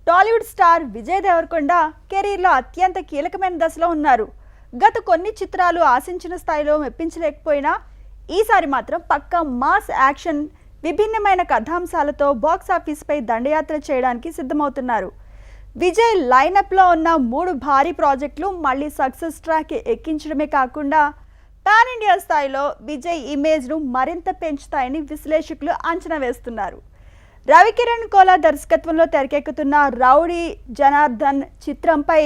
Tollywood star Vijay Devarakonda కెరీర్లో అత్యంత కీలకమైన దశలో ఉన్నారు. గత కొన్ని చిత్రాలు ఆశించిన స్థాయిలో మెప్పించలేకపోయినా ఈసారి మాత్రం పక్కా మాస్ యాక్షన్, విభిన్నమైన కథాంశాలతో బాక్సాఫీస్పై దండయాత్ర చేయడానికి సిద్ధమవుతున్నారు. విజయ్ లైనప్లో ఉన్న 3 భారీ ప్రాజెక్టులు మళ్ళీ సక్సెస్ ట్రాక్ ఎక్కించడమే కాకుండా పాన్ ఇండియా స్థాయిలో విజయ్ ఇమేజ్ను మరింత పెంచుతాయని విశ్లేషకులు అంచనా వేస్తున్నారు. రవికిరణ్ కోలా దర్శకత్వంలో తెరకెక్కుతున్న రౌడీ జనార్దన్ చిత్రంపై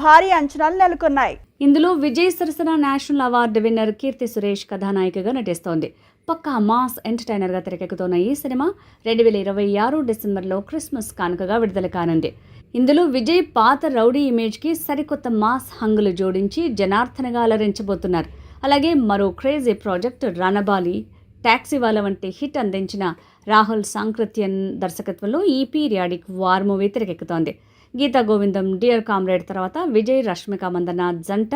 భారీ అంచనాలు నెలకొన్నాయి. ఇందులో విజయ్ సరసన national award winner Keerthy Suresh కథానాయికగా నటిస్తోంది. పక్కా మాస్ ఎంటర్టైనర్గా తెరకెక్కుతున్న ఈ సినిమా 2026 డిసెంబర్లో క్రిస్మస్ కానుకగా విడుదల కానుంది. ఇందులో విజయ్ పాత రౌడీ ఇమేజ్కి సరికొత్త మాస్ హంగులు జోడించి జనార్దన్గా అలరించబోతున్నారు. అలాగే మరో క్రేజీ ప్రాజెక్ట్ రణబాలి, టాక్సీవాలా వంటి హిట్ అందించిన రాహుల్ సాంక్రత్యన్ దర్శకత్వంలో ఈ పీరియాడిక్ వార్ మూవీ తెరకెక్కుతోంది. గీతా గోవిందం, డియర్ కామ్రేడ్ తర్వాత విజయ్, రష్మిక మందన్న జంట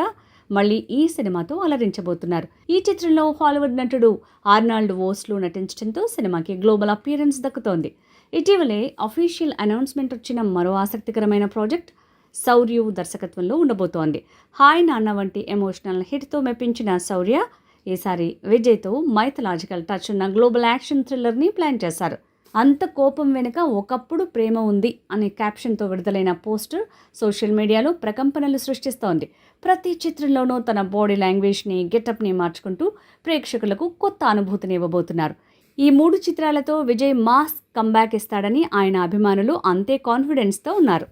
మళ్ళీ ఈ సినిమాతో అలరించబోతున్నారు. ఈ చిత్రంలో హాలీవుడ్ నటుడు ఆర్నాల్డ్ వోస్లు నటించడంతో సినిమాకి గ్లోబల్ అపియరెన్స్ దక్కుతోంది. ఇటీవలే అఫీషియల్ అనౌన్స్మెంట్ వచ్చిన మరో ఆసక్తికరమైన ప్రాజెక్ట్ శౌర్య దర్శకత్వంలో ఉండబోతోంది. హాయ్ నాన్న వంటి ఎమోషనల్ హిట్తో మెప్పించిన శౌర్య ఈసారి విజయ్తో మైథలాజికల్ టచ్ ఉన్న గ్లోబల్ యాక్షన్ థ్రిల్లర్ని ప్లాన్ చేశారు. అంత కోపం వెనుక ఒకప్పుడు ప్రేమ ఉంది అనే క్యాప్షన్తో విడుదలైన పోస్టర్ సోషల్ మీడియాలో ప్రకంపనలు సృష్టిస్తోంది. ప్రతి చిత్రంలోనూ తన బాడీ లాంగ్వేజ్ని, గెటప్ని మార్చుకుంటూ ప్రేక్షకులకు కొత్త అనుభూతిని ఇవ్వబోతున్నారు. ఈ 3 చిత్రాలతో విజయ్ మాస్ కంబ్యాక్ ఇస్తాడని ఆయన అభిమానులు అంతే కాన్ఫిడెన్స్తో ఉన్నారు.